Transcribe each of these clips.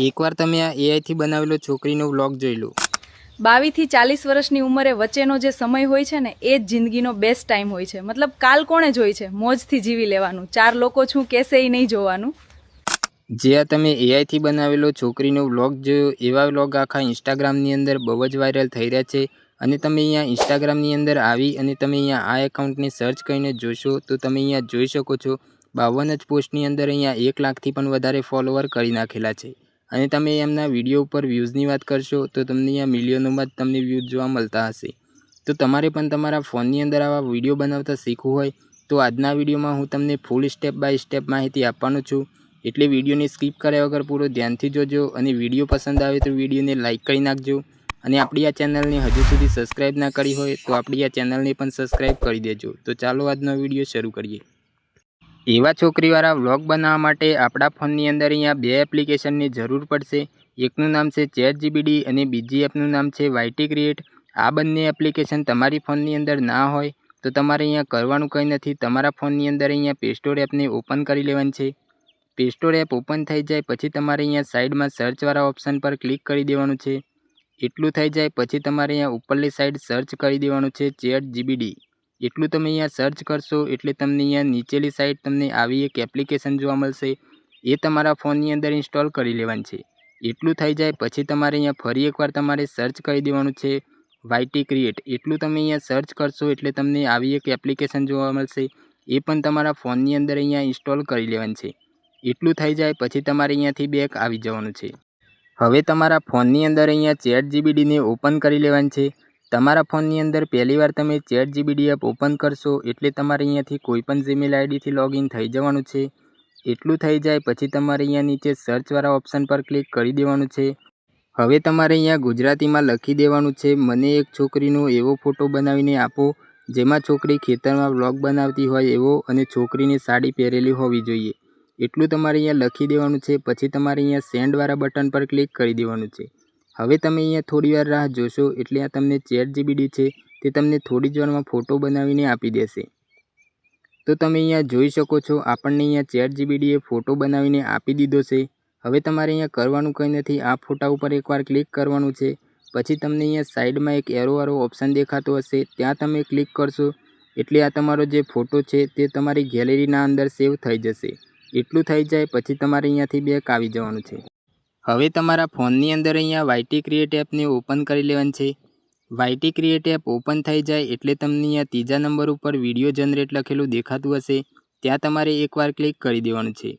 એકવાર તમે આ એઆઈથી બનાવેલો છોકરીનો વ્લોગ જોઈ લો। 22 થી 40 વર્ષની ઉંમરે વચ્ચેનો જે સમય હોય છે ને એ જ જિંદગીનો બેસ્ટ ટાઈમ હોય છે। મતલબ કાલ કોણે જોઈ છે, મોજથી જીવી લેવાનું, ચાર લોકો શું કહેશે એ નહીં જોવાનું। જે આ તમે એઆઈથી બનાવેલો છોકરીનો વ્લોગ જોયો, એવા વ્લોગ આખા ઇન્સ્ટાગ્રામની અંદર બહુ જ વાયરલ થઈ રહ્યા છે। અને તમે અહીંયા ઇન્સ્ટાગ્રામની અંદર આવી અને તમે અહીંયા આ એકાઉન્ટને સર્ચ કરીને જોશો તો તમે અહીંયા જોઈ શકો છો 52 જ પોસ્ટની અંદર અહીંયા 1 લાખથી પણ વધારે ફોલોવર કરી નાખેલા છે। અને તમે એમના વિડીયો ઉપર વ્યૂઝની વાત કરશો તો તમને અહીંયા મિલિયનોમાં જ તમને વ્યૂઝ જોવા મળતા હશે। તો તમારે પણ તમારા ફોનની અંદર આવા વિડીયો બનાવતા શીખવું હોય તો આજના વિડીયોમાં હું તમને ફૂલ સ્ટેપ બાય સ્ટેપ માહિતી આપવાનો છું। એટલે વિડીયોને સ્કીપ કર્યા વગર પૂરો ધ્યાનથી જોજો અને વિડીયો પસંદ આવે તો વિડીયોને લાઇક કરી નાખજો। અને આપણી આ ચેનલને હજુ સુધી સબસ્ક્રાઈબ ના કરી હોય તો આપણી આ ચેનલને પણ સબસ્ક્રાઈબ કરી દેજો। તો ચાલો આજનો વિડીયો શરૂ કરીએ। એવા છોકરીવાળા વ્લોગ બનાવવા માટે આપણા ફોનની અંદર અહીંયા 2 એપ્લિકેશનની જરૂર પડશે। એકનું નામ છે ChatGPT અને બીજી એપનું નામ છે YT Create। આ બંને એપ્લિકેશન તમારી ફોનની અંદર ના હોય તો તમારે અહીંયા કરવાનું કંઈ નથી। તમારા ફોનની અંદર અહીંયા પ્લે સ્ટોર એપને ઓપન કરી લેવાની છે। પ્લે સ્ટોર એપ ઓપન થઈ જાય પછી તમારે અહીંયા સાઈડમાં સર્ચવાળા ઓપ્શન પર ક્લિક કરી દેવાનું છે। એટલું થઈ જાય પછી તમારે અહીંયા ઉપરલી સાઈડ સર્ચ કરી દેવાનું છે ChatGPT। એટલું તમે અહીંયા સર્ચ કરશો એટલે તમને અહીંયા નીચેલી સાઈડ તમને આવી એક એપ્લિકેશન જોવા મળશે। એ તમારા ફોનની અંદર ઇન્સ્ટોલ કરી લેવાની છે। એટલું થઈ જાય પછી તમારે અહીંયા ફરી એકવાર તમારે સર્ચ કરી દેવાનું છે YT Create। એટલું તમે અહીંયા સર્ચ કરશો એટલે તમને આવી એક એપ્લિકેશન જોવા મળશે। એ પણ તમારા ફોનની અંદર અહીંયા ઇન્સ્ટોલ કરી લેવાની છે। એટલું થઈ જાય પછી તમારે અહીંયાથી બેક આવી જવાનું છે। હવે તમારા ફોનની અંદર અહીંયા ChatGPTને ઓપન કરી લેવાની છે। તમારા ફોનની અંદર પહેલીવાર તમે ChatGPT એપ ઓપન કરશો એટલે તમારે અહીંયાથી કોઈપણ જીમેલ આઈડીથી લોગિન થઈ જવાનું છે। એટલું થઈ જાય પછી તમારે અહીંયા નીચે સર્ચવાળા ઓપ્શન પર ક્લિક કરી દેવાનું છે। હવે તમારે અહીંયા ગુજરાતીમાં લખી દેવાનું છે મને એક છોકરીનો એવો ફોટો બનાવીને આપો જેમાં છોકરી ખેતરમાં વ્લોગ બનાવતી હોય એવો અને છોકરીની સાડી પહેરેલી હોવી જોઈએ। એટલું તમારે અહીંયા લખી દેવાનું છે। પછી તમારે અહીંયા સેન્ડવાળા બટન પર ક્લિક કરી દેવાનું છે। હવે તમે અહીંયા થોડીવાર રાહ જોશો એટલે આ તમને ChatGPT છે તે તમને થોડી જ વારમાં ફોટો બનાવીને આપી દેશે। તો તમે અહીંયા જોઈ શકો છો આપણને અહીંયા ChatGPTએ ફોટો બનાવીને આપી દીધો છે। હવે તમારે અહીંયા કરવાનું કંઈ નથી, આ ફોટા ઉપર એકવાર ક્લિક કરવાનું છે। પછી તમને અહીંયા સાઈડમાં એક એરોવાળો ઓપ્શન દેખાતો હશે, ત્યાં તમે ક્લિક કરશો એટલે આ તમારો જે ફોટો છે તે તમારી ગેલેરીના અંદર સેવ થઈ જશે। એટલું થઈ જાય પછી તમારે અહીંયાથી બેક આવી જવાનું છે। હવે તમારા ફોનની અંદર અહીંયા YT Create એપને ઓપન કરી લેવાની છે। YT Create એપ ઓપન થઈ જાય એટલે તમને અહીંયા ત્રીજા નંબર ઉપર વિડીયો જનરેટ લખેલું દેખાતું હશે, ત્યાં તમારે એકવાર ક્લિક કરી દેવાનું છે।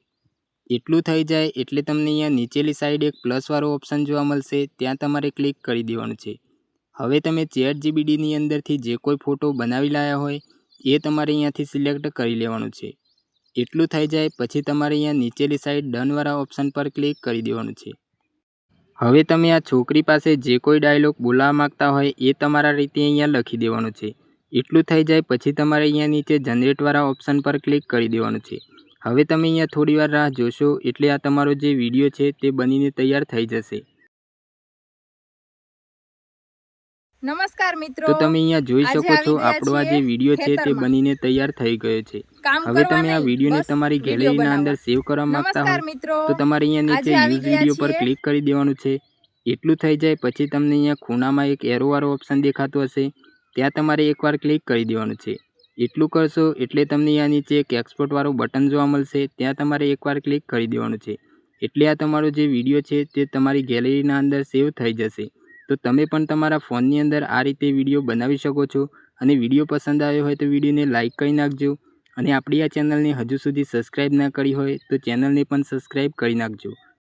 એટલું થઈ જાય એટલે તમને અહીંયા નીચેલી સાઈડ એક પ્લસવાળો ઓપ્શન જોવા મળશે, ત્યાં તમારે ક્લિક કરી દેવાનું છે। હવે તમે ChatGPTની અંદરથી જે કોઈ ફોટો બનાવી લાયા હોય એ તમારે અહીંયાથી સિલેક્ટ કરી લેવાનું છે। એટલું થઈ જાય પછી તમારે અહીંયા નીચેલી સાઈડ ડનવાળા ઓપ્શન પર ક્લિક કરી દેવાનું છે। હવે તમે આ છોકરી પાસે જે કોઈ ડાયલોગ બોલાવવા માંગતા હોય એ તમારા રીતે અહીંયા લખી દેવાનું છે। એટલું થઈ જાય પછી તમારે અહીંયા નીચે જનરેટવાળા ઓપ્શન પર ક્લિક કરી દેવાનું છે। હવે તમે અહીંયા થોડીવાર રાહ જોશો એટલે આ તમારો જે વિડીયો છે તે બનીને તૈયાર થઈ જશે। નમસ્કાર મિત્રો, તો તમે અહીંયા જોઈ શકો છો આપણો આ જે વિડીયો છે તે બનીને તૈયાર થઈ ગયો છે। હવે તમે આ વિડીયોને તમારી ગેલેરીના અંદર સેવ કરવા માંગતા હો તો તમારે અહીંયા નીચે યુઝ વિડીયો પર ક્લિક કરી દેવાનું છે। એટલું થઈ જાય પછી તમને અહીંયા ખૂણામાં એક એરોવાળો ઓપ્શન દેખાતો હશે, ત્યાં તમારે એકવાર ક્લિક કરી દેવાનું છે। એટલું કરશો એટલે તમને અહીંયા નીચે એક એક્સપોર્ટવાળું બટન જોવા મળશે, ત્યાં તમારે એકવાર ક્લિક કરી દેવાનું છે। એટલે આ તમારો જે વિડીયો છે તે તમારી ગેલેરીના અંદર સેવ થઈ જશે। તો તમે પણ તમારા ફોનની અંદર આ રીતે વિડીયો બનાવી શકો છો। અને વિડીયો પસંદ આવ્યો હોય તો વિડીયોને લાઇક કરી નાખજો અને આપણી આ ચેનલને હજુ સુધી સબસ્ક્રાઈબ ના કરી હોય તો ચેનલને પણ સબસ્ક્રાઈબ કરી નાખજો।